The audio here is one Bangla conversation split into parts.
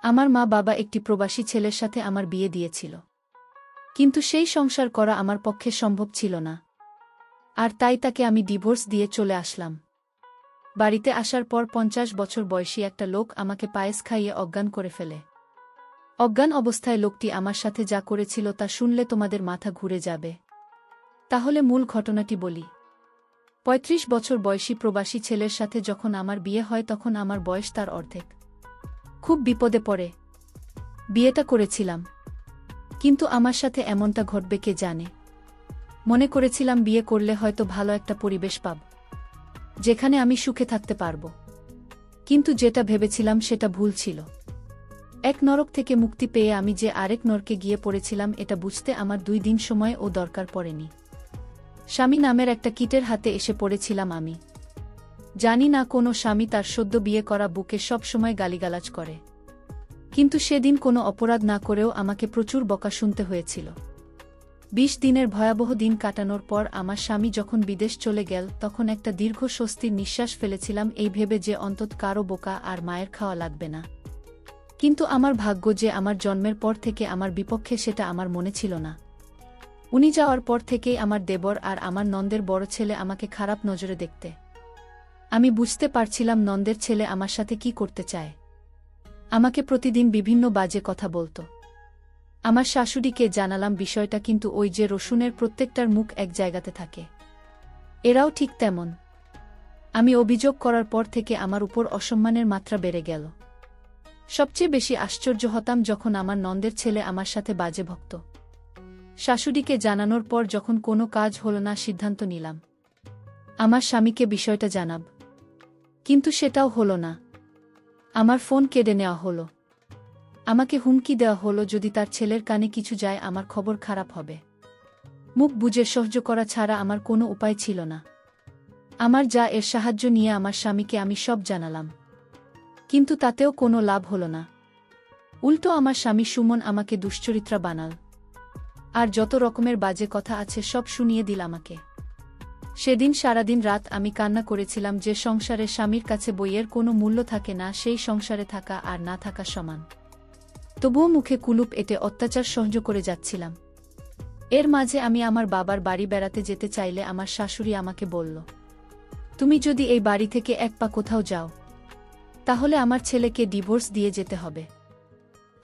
আমার মা বাবা একটি প্রবাসী ছেলের সাথে আমার বিয়ে দিয়েছিল। কিন্তু সেই সংসার করা আমার পক্ষে সম্ভব ছিল না। আর তাই তাকে আমি ডিভোর্স দিয়ে চলে আসলাম। বাড়িতে আসার পর ৫০ বছর বয়সী একটা লোক আমাকে পায়েস খাইয়ে অজ্ঞান করে ফেলে। অজ্ঞান অবস্থায় লোকটি আমার সাথে যা করেছিল তা শুনলে তোমাদের মাথা ঘুরে যাবে। তাহলে মূল ঘটনাটি বলি। ৩৫ বছর বয়সী প্রবাসী ছেলের সাথে যখন আমার বিয়ে হয় তখন আমার বয়স তার অর্ধেক। খুব বিপদে পড়ে বিয়েটা করেছিলাম। কিন্তু আমার সাথে এমনটা ঘটবে কে জানে। মনে করেছিলাম বিয়ে করলে হয়তো ভালো একটা পরিবেশ পাব, যেখানে আমি সুখে থাকতে পারব। কিন্তু যেটা ভেবেছিলাম সেটা ভুল ছিল। এক নরক থেকে মুক্তি পেয়ে আমি যে আরেক নরকে গিয়ে পড়েছিলাম এটা বুঝতে আমার ২ দিন সময় ও দরকার পড়েনি। স্বামী নামের একটা কীটের হাতে এসে পড়েছিলাম আমি। জানি না কোনো স্বামী তার সদ্য বিয়ে করা বুকে সব সময় গালিগালাজ করে। কিন্তু সেদিন কোনো অপরাধ না করেও আমাকে প্রচুর বকা শুনতে হয়েছিল। ২০ দিনের ভয়াবহ দিন কাটানোর পর আমার স্বামী যখন বিদেশ চলে গেল তখন একটা দীর্ঘ স্বস্তির নিঃশ্বাস ফেলেছিলাম এই ভেবে যে অন্তত কারো বোকা আর মায়ের খাওয়া লাগবে না। কিন্তু আমার ভাগ্য যে আমার জন্মের পর থেকে আমার বিপক্ষে সেটা আমার মনে ছিল না। উনি যাওয়ার পর থেকেই আমার দেবর আর আমার নন্দের বড় ছেলে আমাকে খারাপ নজরে দেখতে। আমি বুঝতে পারছিলাম নন্দের ছেলে আমার সাথে কি করতে চায়। আমাকে প্রতিদিন বিভিন্ন বাজে কথা বলত। আমার শাশুড়িকে জানালাম বিষয়টা, কিন্তু ওই যে রসুনের প্রত্যেকটার মুখ এক জায়গাতে থাকে, এরাও ঠিক তেমন। আমি অভিযোগ করার পর থেকে আমার উপর অসম্মানের মাত্রা বেড়ে গেল। সবচেয়ে বেশি আশ্চর্য হতাম যখন আমার নন্দের ছেলে আমার সাথে বাজে ভক্ত। শাশুড়িকে জানানোর পর যখন কোনো কাজ হল না সিদ্ধান্ত নিলাম আমার স্বামীকে বিষয়টা জানাব। কিন্তু সেটাও হলো না। আমার ফোন কেড়ে নেওয়া হলো। আমাকে হুমকি দেওয়া হলো যদি তার ছেলের কানে কিছু যায় আমার খবর খারাপ হবে। মুখ বুজে সহ্য করা ছাড়া আমার কোনো উপায় ছিল না। আমার যা এর সাহায্য নিয়ে আমার স্বামীকে আমি সব জানালাম, কিন্তু তাতেও কোনো লাভ হলো না। উল্টো আমার স্বামী সুমন আমাকে দুশ্চরিত্রা বানাল আর যত রকমের বাজে কথা আছে সব শুনিয়ে দিল আমাকে। সেদিন সারাদিন রাত আমি কান্না করেছিলাম যে সংসারে স্বামীর কাছে বইয়ের কোনো মূল্য থাকে না, সেই সংসারে থাকা আর না থাকা সমান। তবুও মুখে কুলুপ এঁটে অত্যাচার সহ্য করে যাচ্ছিলাম। এর মাঝে আমি আমার বাবার বাড়ি বেড়াতে যেতে চাইলে আমার শাশুড়ি আমাকে বলল, তুমি যদি এই বাড়ি থেকে এক পা কোথাও যাও তাহলে আমার ছেলেকে ডিভোর্স দিয়ে যেতে হবে।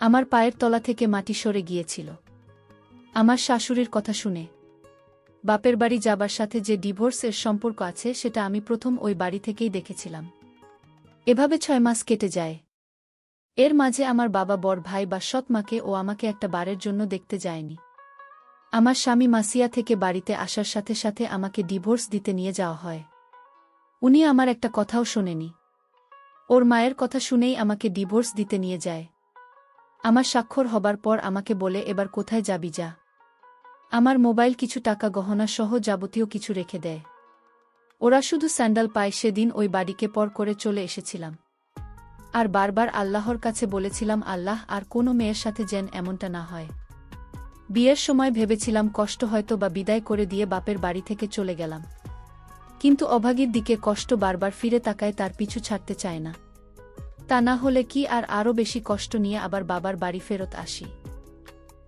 আমার পায়ের তলা থেকে মাটি সরে গিয়েছিল আমার শাশুড়ির কথা শুনে। বাপের বাড়ি যাবার সাথে যে ডিভোর্সের সম্পর্ক আছে সেটা আমি প্রথম ওই বাড়ি থেকেই দেখেছিলাম। এভাবে ৬ মাস কেটে যায়। এর মাঝে আমার বাবা বড় ভাই বা সৎ মাকে ও আমাকে একটা বারের জন্য দেখতে যায়নি। আমার স্বামী মাসিয়া থেকে বাড়িতে আসার সাথে সাথে আমাকে ডিভোর্স দিতে নিয়ে যাওয়া হয়। উনি আমার একটা কথাও শোনেনি। ওর মায়ের কথা শুনেই আমাকে ডিভোর্স দিতে নিয়ে যায়। আমার স্বাক্ষর হবার পর আমাকে বলে, এবার কোথায় যাবি যা। আমার মোবাইল, কিছু টাকা, গহনা সহ যাবতীয় কিছু রেখে দেয়। ওরা শুধু স্যান্ডাল পায়। সেদিন ওই বাড়িকে পর করে চলে এসেছিলাম আর বারবার আল্লাহর কাছে বলেছিলাম, আল্লাহ, আর কোনো মেয়ের সাথে যেন এমনটা না হয়। বিয়ের সময় ভেবেছিলাম কষ্ট হয়তো বা বিদায় করে দিয়ে বাপের বাড়ি থেকে চলে গেলাম, কিন্তু অভাগীর দিকে কষ্ট বারবার ফিরে তাকায়, তার পিছু ছাড়তে চায় না। তা না হলে কি আর আরও বেশি কষ্ট নিয়ে আবার বাবার বাড়ি ফেরত আসি।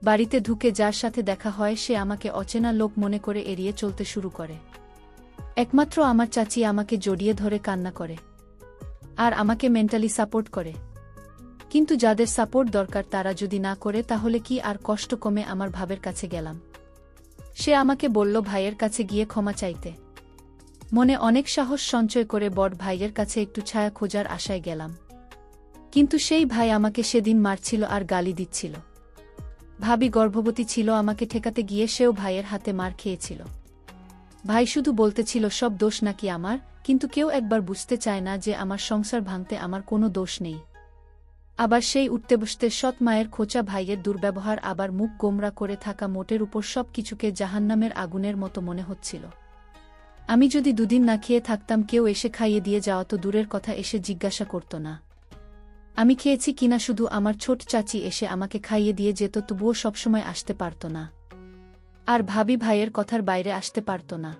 বাড়িতে ঢুকে যার সাথে দেখা হয় সে আমাকে অচেনা লোক মনে করে এড়িয়ে চলতে শুরু করে। একমাত্র আমার চাচি আমাকে জড়িয়ে ধরে কান্না করে আর আমাকে মেন্টালি সাপোর্ট করে। কিন্তু যাদের সাপোর্ট দরকার তারা যদি না করে তাহলে কি আর কষ্ট কমে? আমার ভাবের কাছে গেলাম। সে আমাকে বলল ভাইয়ের কাছে গিয়ে ক্ষমা চাইতে। মনে অনেক সাহস সঞ্চয় করে বড় ভাইয়ের কাছে একটু ছায়া খোঁজার আশায় গেলাম। কিন্তু সেই ভাই আমাকে সেদিন মারছিল আর গালি দিচ্ছিল। ভাবি গর্ভবতী ছিল, আমাকে ঠেকাতে গিয়ে সেও ভাইয়ের হাতে মার খেয়েছিল। ভাই শুধু বলতেছিল সব দোষ নাকি আমার, কিন্তু কেউ একবার বুঝতে চায় না যে আমার সংসার ভাঙতে আমার কোনো দোষ নেই। আবার সেই উঠতে বসতে সৎ মায়ের খোঁচা, ভাইয়ের দুর্ব্যবহার, আবার মুখ গোমরা করে থাকা মোটের উপর সব কিছুকে জাহান্নামের আগুনের মতো মনে হচ্ছিল। আমি যদি দুদিন না খেয়ে থাকতাম কেউ এসে খাইয়ে দিয়ে যাওয়া তো দূরের কথা, এসে জিজ্ঞাসা করত না আমি খেয়েছি কিনা। শুধু আমার ছোট চাচি এসে আমাকে খাইয়ে দিয়ে যেত, তবুও সবসময় আসতে পারত না। আর ভাবি ভাইয়ের কথার বাইরে আসতে পারত না।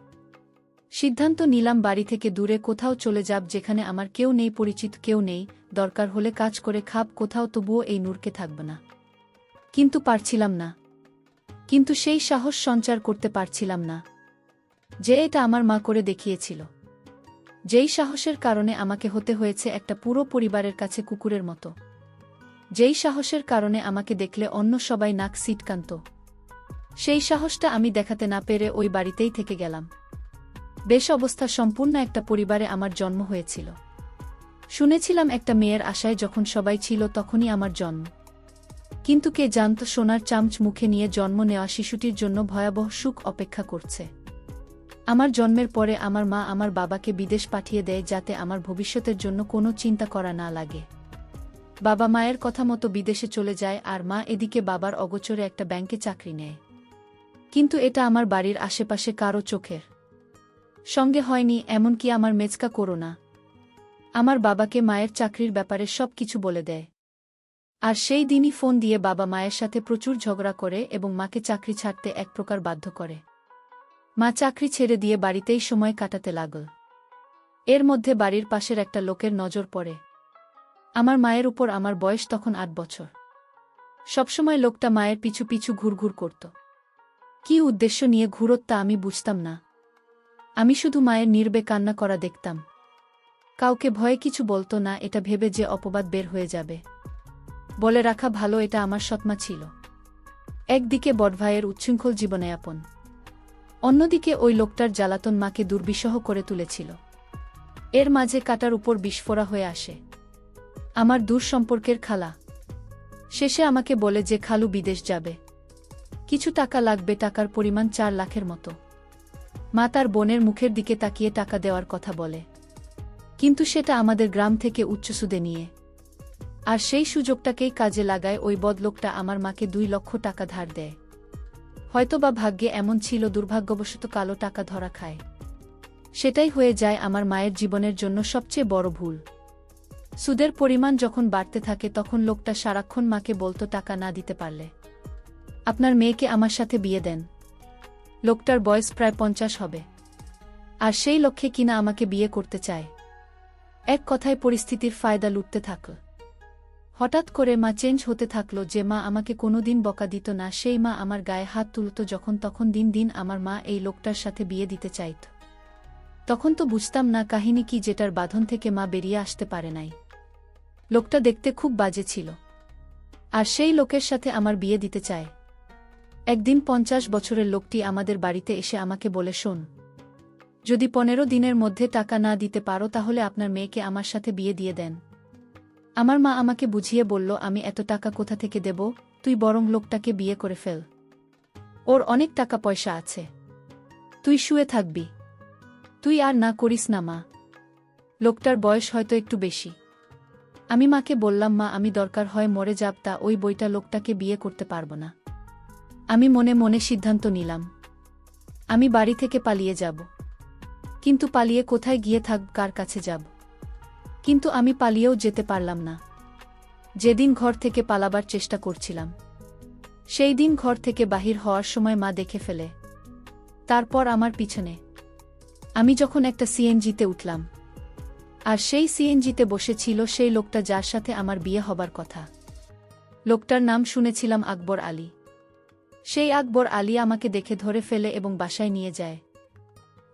সিদ্ধান্ত নিলাম বাড়ি থেকে দূরে কোথাও চলে যাব, যেখানে আমার কেউ নেই, পরিচিত কেউ নেই, দরকার হলে কাজ করে খাব কোথাও, তবুও এই নূরকে থাকবে না। কিন্তু পারছিলাম না। কিন্তু সেই সাহস সঞ্চার করতে পারছিলাম না যে এটা আমার মা করে দেখিয়েছিল। যেই সাহসের কারণে আমাকে হতে হয়েছে একটা পুরো পরিবারের কাছে কুকুরের মতো। যেই সাহসের কারণে আমাকে দেখলে অন্য সবাই নাক সিটকান্ত। সেই সাহসটা আমি দেখাতে না পেরে ওই বাড়িতেই থেকে গেলাম। বেশ অবস্থা সম্পূর্ণ একটা পরিবারে আমার জন্ম হয়েছিল। শুনেছিলাম একটা মেয়ের আশায় যখন সবাই ছিল তখনই আমার জন্ম। কিন্তু কে জানত সোনার চামচ মুখে নিয়ে জন্ম নেওয়া শিশুটির জন্য ভয়াবহ সুখ অপেক্ষা করছে। আমার জন্মের পরে আমার মা আমার বাবাকে বিদেশ পাঠিয়ে দেয় যাতে আমার ভবিষ্যতের জন্য কোনো চিন্তা করা না লাগে। বাবা মায়ের কথা মতো বিদেশে চলে যায় আর মা এদিকে বাবার অগোচরে একটা ব্যাংকে চাকরি নেয়। কিন্তু এটা আমার বাড়ির আশেপাশে কারো চোখের সঙ্গে হয়নি, এমনকি আমার মেজকা করোনা আমার বাবাকে মায়ের চাকরির ব্যাপারে সব কিছু বলে দেয়। আর সেই দিনই ফোন দিয়ে বাবা মায়ের সাথে প্রচুর ঝগড়া করে এবং মাকে চাকরি ছাড়তে এক প্রকার বাধ্য করে। মা চাকরি ছেড়ে দিয়ে বাড়িতেই সময় কাটাতে লাগল। এর মধ্যে বাড়ির পাশের একটা লোকের নজর পড়ে আমার মায়ের উপর। আমার বয়স তখন 8 বছর। সবসময় লোকটা মায়ের পিছু পিছু ঘুরঘুর করত। কী উদ্দেশ্য নিয়ে ঘুরত তা আমি বুঝতাম না। আমি শুধু মায়ের নির্বে কান্না করা দেখতাম। কাউকে ভয়ে কিছু বলতো না, এটা ভেবে যে অপবাদ বের হয়ে যাবে। বলে রাখা ভালো, এটা আমার সৎমা ছিল। একদিকে বড়ভাইয়ের উচ্ছৃঙ্খল জীবনযাপন, অন্যদিকে ওই লোকটার জ্বালাতন মাকে দুর্বিষহ করে তুলেছিল। এর মাঝে কাটার উপর বিস্ফোরা হয়ে আসে আমার দূর সম্পর্কের খালা। শেষে আমাকে বলে যে খালু বিদেশ যাবে, কিছু টাকা লাগবে, টাকার পরিমাণ 4 লাখের মতো। মা তার বোনের মুখের দিকে তাকিয়ে টাকা দেওয়ার কথা বলে, কিন্তু সেটা আমাদের গ্রাম থেকে উচ্চ সুদে নিয়ে। আর সেই সুযোগটাকেই কাজে লাগায় ওই বদলোকটা আমার মাকে 2 লক্ষ টাকা ধার দেয়। হয়তোবা ভাগ্যে এমন ছিল, দুর্ভাগ্যবশত কালো টাকা ধরা খায়। সেটাই হয়ে যায় আমার মায়ের জীবনের জন্য সবচেয়ে বড় ভুল। সুদের পরিমাণ যখন বাড়তে থাকে তখন লোকটা সারাক্ষণ মাকে বলতো টাকা না দিতে পারলে আপনার মেয়েকে আমার সাথে বিয়ে দেন। লোকটার বয়স প্রায় 50 হবে, আর সেই লক্ষ্যে কিনা আমাকে বিয়ে করতে চায়। এক কথায় পরিস্থিতির ফায়দা লুটতে থাকল। হঠাৎ করে মা চেঞ্জ হতে থাকল। যে মা আমাকে কোনোদিন বকা দিত না, সেই মা আমার গায়ে হাত তুলত যখন তখন। দিন দিন আমার মা এই লোকটার সাথে বিয়ে দিতে চাইত। তখন তো বুঝতাম না কাহিনী কি, যেটার বাঁধন থেকে মা বেরিয়ে আসতে পারে নাই। লোকটা দেখতে খুব বাজে ছিল, আর সেই লোকের সাথে আমার বিয়ে দিতে চায়। একদিন 50 বছরের লোকটি আমাদের বাড়িতে এসে আমাকে বলে, শোন, যদি 15 দিনের মধ্যে টাকা না দিতে পারো তাহলে আপনার মেয়েকে আমার সাথে বিয়ে দিয়ে দেন। আমার মা আমাকে বুঝিয়ে বলল, আমি এত টাকা কোথা থেকে দেব, তুই বরং লোকটাকে বিয়ে করে ফেল। ওর অনেক টাকা পয়সা আছে, তুই শুয়ে থাকবি। তুই আর না করিস না মা। লোকটার বয়স হয়তো একটু বেশি। আমি মাকে বললাম, মা, আমি দরকার হয় মরে যাব, তা ওই বইটা লোকটাকে বিয়ে করতে পারব না। আমি মনে মনে সিদ্ধান্ত নিলাম, আমি বাড়ি থেকে পালিয়ে যাব। কিন্তু পালিয়ে কোথায় গিয়ে থাকব, কার কাছে যাব? কিন্তু আমি পালিয়েও যেতে পারলাম না। যেদিন ঘর থেকে পালাবার চেষ্টা করছিলাম, সেই দিন ঘর থেকে বাহির হওয়ার সময় মা দেখে ফেলে। তারপর আমার পিছনে আমি যখন একটা সিএনজিতে উঠলাম, আর সেই সিএনজিতে বসেছিল সেই লোকটা যার সাথে আমার বিয়ে হবার কথা। লোকটার নাম শুনেছিলাম আকবর আলী। সেই আকবর আলী আমাকে দেখে ধরে ফেলে এবং বাসায় নিয়ে যায়।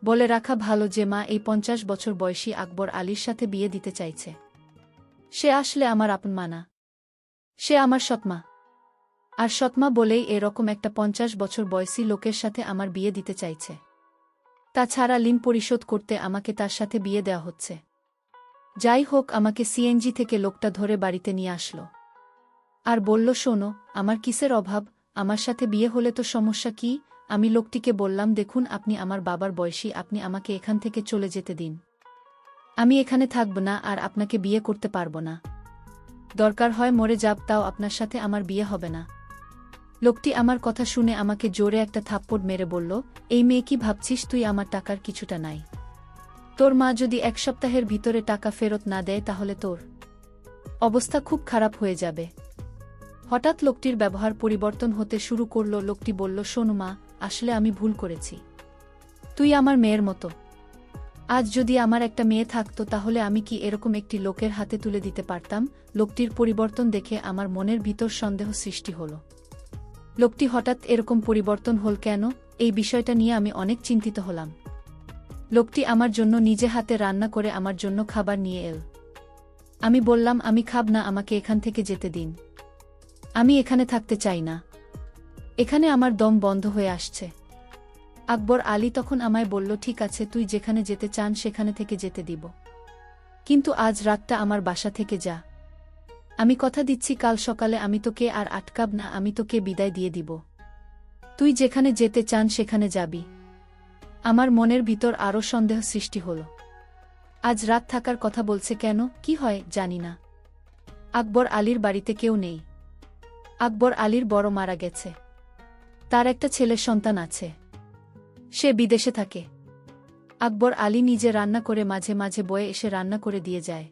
বলে রাখা ভালো যে মা এই 50 বছর বয়সী আকবর আলীর সাথে বিয়ে দিতে চাইছে। সে আসলে আমার আপন মা না, সে আমার সৎমা। আর সৎমা বলেই এরকম একটা 50 বছর বয়সী লোকের সাথে আমার বিয়ে দিতে চাইছে। তাছাড়া ঋণ পরিশোধ করতে আমাকে তার সাথে বিয়ে দেওয়া হচ্ছে। যাই হোক, আমাকে সিএনজি থেকে লোকটা ধরে বাড়িতে নিয়ে আসলো আর বলল, শোনো, আমার কিসের অভাব, আমার সাথে বিয়ে হলে তো সমস্যা কি? আমি লোকটিকে বললাম, দেখুন, আপনি আমার বাবার বয়সী, আপনি আমাকে এখান থেকে চলে যেতে দিন। আমি এখানে থাকব না আর আপনাকে বিয়ে করতে পারব না। দরকার হয় মরে যাব, তাও আপনার সাথে আমার বিয়ে হবে না। লোকটি আমার কথা শুনে আমাকে জোরে একটা থাপ্পড় মেরে বলল, এই মেয়ে, কি ভাবছিস তুই আমার টাকার কিছুটা নাই? তোর মা যদি 1 সপ্তাহের ভিতরে টাকা ফেরত না দেয় তাহলে তোর অবস্থা খুব খারাপ হয়ে যাবে। হঠাৎ লোকটির ব্যবহার পরিবর্তন হতে শুরু করল। লোকটি বলল, শোনো মা, আসলে আমি ভুল করেছি। তুই আমার মেয়ের মতো, আজ যদি আমার একটা মেয়ে থাকতো তাহলে আমি কি এরকম একটি লোকের হাতে তুলে দিতে পারতাম? লোকটির পরিবর্তন দেখে আমার মনের ভিতর সন্দেহ সৃষ্টি হল। লোকটি হঠাৎ এরকম পরিবর্তন হল কেন? এই বিষয়টা নিয়ে আমি অনেক চিন্তিত হলাম। লোকটি আমার জন্য নিজে হাতে রান্না করে আমার জন্য খাবার নিয়ে এল। আমি বললাম, আমি খাব না, আমাকে এখান থেকে যেতে দিন। আমি এখানে থাকতে চাই না। এখানে আমার দম বন্ধ হয়ে আসছে। আকবর আলী তখন আমায় বলল, ঠিক আছে, তুই যেখানে যেতে চান সেখানে থেকে যেতে দিব, কিন্তু আজ রাতটা আমার বাসা থেকে যা। আমি কথা দিচ্ছি কাল সকালে আমি তোকে আর আটকাব না, আমি তোকে বিদায় দিয়ে দিব। তুই যেখানে যেতে চান সেখানে যাবি। আমার মনের ভিতর আরও সন্দেহ সৃষ্টি হল। আজ রাত থাকার কথা বলছে কেন? কি হয় জানি না। আকবর আলীর বাড়িতে কেউ নেই। আকবর আলীর বড় মারা গেছে। তার একটা ছেলের সন্তান আছে, সে বিদেশে থাকে। আকবর আলী নিজে রান্না করে মাঝে মাঝে বয়ে এসে রান্না করে দিয়ে যায়।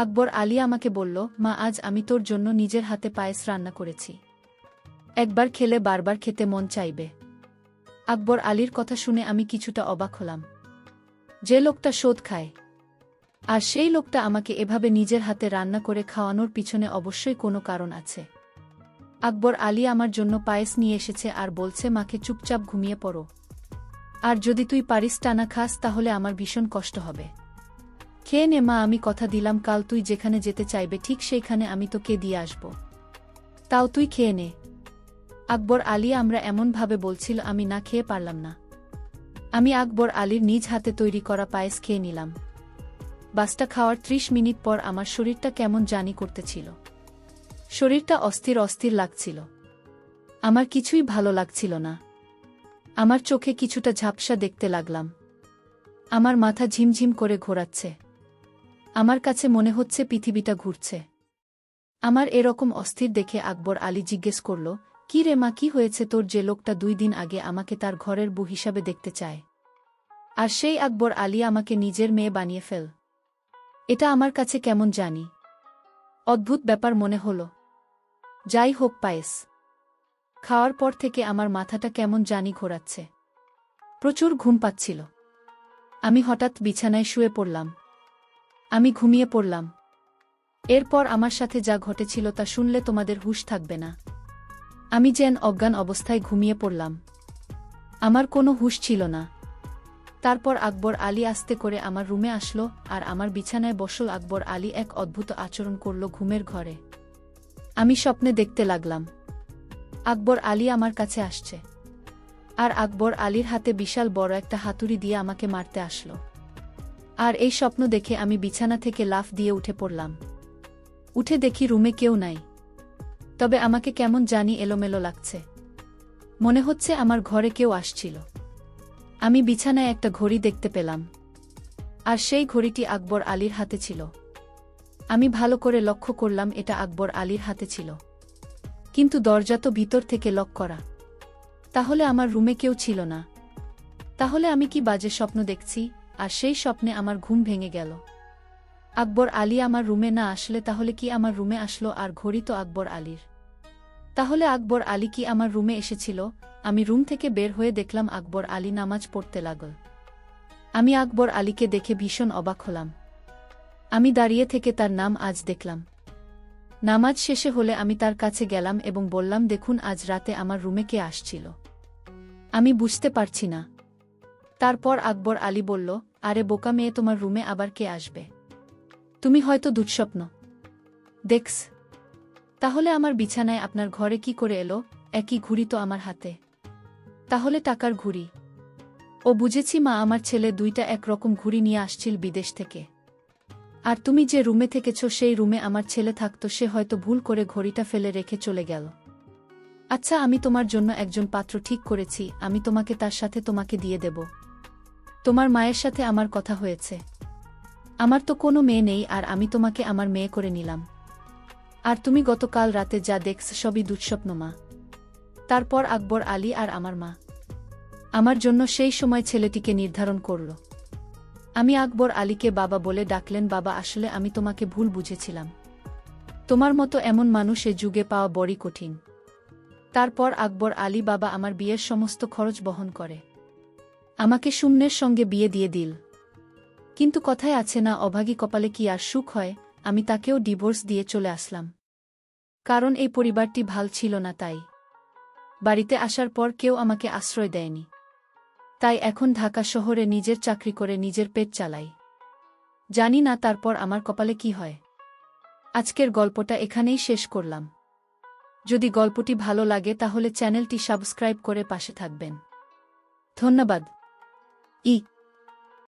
আকবর আলী আমাকে বলল, মা, আজ আমি তোর জন্য নিজের হাতে পায়েস রান্না করেছি, একবার খেলে বারবার খেতে মন চাইবে। আকবর আলীর কথা শুনে আমি কিছুটা অবাক হলাম। যে লোকটা শোধ খায়, আর সেই লোকটা আমাকে এভাবে নিজের হাতে রান্না করে খাওয়ানোর পিছনে অবশ্যই কোনো কারণ আছে। আকবর আলী আমার জন্য পায়েস নিয়ে এসেছে আর বলছে, মাকে চুপচাপ ঘুমিয়ে পড়ো, আর যদি তুই পারিস টানা খাস তাহলে আমার ভীষণ কষ্ট হবে। খেয়ে নে মা, আমি কথা দিলাম কাল তুই যেখানে যেতে চাইবে ঠিক সেইখানে আমি তোকে দিয়ে আসব, তাও তুই খেয়ে নে। আকবর আলী আমরা এমনভাবে বলছিল আমি না খেয়ে পারলাম না। আমি আকবর আলীর নিজ হাতে তৈরি করা পায়েস খেয়ে নিলাম। বাসটা খাওয়ার ৩০ মিনিট পর আমার শরীরটা কেমন জানি করতেছিল। শরীরটা অস্থির অস্থির লাগছিল। আমার কিছুই ভালো লাগছিল না। আমার চোখে কিছুটা ঝাপসা দেখতে লাগলাম। আমার মাথা ঝিমঝিম করে ঘোরাচ্ছে। আমার কাছে মনে হচ্ছে পৃথিবীটা ঘুরছে। আমার এরকম অস্থির দেখে আকবর আলী জিজ্ঞেস করল, কি রে মা, কি হয়েছে তোর? যে লোকটা 2 দিন আগে আমাকে তার ঘরের বউ হিসাবে দেখতে চায়, আর সেই আকবর আলী আমাকে নিজের মেয়ে বানিয়ে ফেল। এটা আমার কাছে কেমন জানি অদ্ভুত ব্যাপার মনে হল। যাই হোক, পায়েস খাওয়ার পর থেকে আমার মাথাটা কেমন জানি ঘোরাচ্ছে। প্রচুর ঘুম পাচ্ছিল। আমি হঠাৎ বিছানায় শুয়ে পড়লাম। আমি ঘুমিয়ে পড়লাম। এরপর আমার সাথে যা ঘটেছিল তা শুনলে তোমাদের হুঁশ থাকবে না। আমি যেন অজ্ঞান অবস্থায় ঘুমিয়ে পড়লাম। আমার কোনো হুঁশ ছিল না। তারপর আকবর আলী আস্তে করে আমার রুমে আসলো আর আমার বিছানায় বসল। আকবর আলী এক অদ্ভুত আচরণ করল ঘুমের ঘরে। আমি স্বপ্নে দেখতে লাগলাম আকবর আলী আমার কাছে আসছে, আর আকবর আলীর হাতে বিশাল বড় একটা হাতুড়ি দিয়ে আমাকে মারতে আসলো। আর এই স্বপ্ন দেখে আমি বিছানা থেকে লাফ দিয়ে উঠে পড়লাম। উঠে দেখি রুমে কেউ নাই, তবে আমাকে কেমন জানি এলোমেলো লাগছে। মনে হচ্ছে আমার ঘরে কেউ আসছিল। আমি বিছানায় একটা ঘড়ি দেখতে পেলাম, আর সেই ঘড়িটি আকবর আলীর হাতে ছিল। আমি ভালো করে লক্ষ্য করলাম এটা আকবর আলীর হাতে ছিল, কিন্তু দরজা তো ভিতর থেকে লক করা। তাহলে আমার রুমে কেউ ছিল না। তাহলে আমি কি বাজে স্বপ্ন দেখছি? আর সেই স্বপ্নে আমার ঘুম ভেঙে গেল। আকবর আলী আমার রুমে না আসলে তাহলে কি আমার রুমে আসলো? আর ঘড়ি তো আকবর আলীর। তাহলে আকবর আলী কি আমার রুমে এসেছিল? আমি রুম থেকে বের হয়ে দেখলাম আকবর আলী নামাজ পড়তে লাগল। আমি আকবর আলীকে দেখে ভীষণ অবাক হলাম। আমি দাঁড়িয়ে থেকে তার নাম আজ দেখলাম। নামাজ শেষে হলে আমি তার কাছে গেলাম এবং বললাম, দেখুন আজ রাতে আমার রুমে কে আসছিল, আমি বুঝতে পারছি না। তারপর আকবর আলী বলল, আরে বোকা মেয়ে, তোমার রুমে আবার কে আসবে? তুমি হয়তো দুঃস্বপ্ন দেখছ। তাহলে আমার বিছানায় আপনার ঘরে কি করে এলো? একই ঘুড়ি তো আমার হাতে। তাহলে টাকার ঘুড়ি? ও বুঝেছি মা, আমার ছেলে 2টা একরকম ঘুড়ি নিয়ে আসছিল বিদেশ থেকে। আর তুমি যে রুমে থেকেছ সেই রুমে আমার ছেলে থাকতো, সে হয়তো ভুল করে ঘড়িটা ফেলে রেখে চলে গেল। আচ্ছা, আমি তোমার জন্য একজন পাত্র ঠিক করেছি, আমি তোমাকে তার সাথে তোমাকে দিয়ে দেব। তোমার মায়ের সাথে আমার কথা হয়েছে। আমার তো কোনো মেয়ে নেই, আর আমি তোমাকে আমার মেয়ে করে নিলাম। আর তুমি গতকাল রাতে যা দেখছ সবই দুঃস্বপ্ন মা। তারপর আকবর আলী আর আমার মা আমার জন্য সেই সময় ছেলেটিকে নির্ধারণ করল। আমি আকবর আলীকে বাবা বলে ডাকলেন। বাবা, আসলে আমি তোমাকে ভুল বুঝেছিলাম। তোমার মতো এমন মানুষ এ যুগে পাওয়া বড়ই কঠিন। তারপর আকবর আলী বাবা আমার বিয়ের সমস্ত খরচ বহন করে আমাকে সুমনের সঙ্গে বিয়ে দিয়ে দিল। কিন্তু কথায় আছে না, অভাগী কপালে কি আর সুখ হয়, আমি তাকেও ডিভোর্স দিয়ে চলে আসলাম। কারণ এই পরিবারটি ভাল ছিল না তাই। বাড়িতে আসার পর কেউ আমাকে আশ্রয় দেয়নি। তাই এখন ঢাকা শহরে নিজের চাকরি করে নিজের পেট চালাই। জানি না তারপর আমার কপালে কি হয়। আজকের গল্পটা এখানেই শেষ করলাম। যদি গল্পটি ভালো লাগে তাহলে চ্যানেলটি সাবস্ক্রাইব করে পাশে থাকবেন। ধন্যবাদ।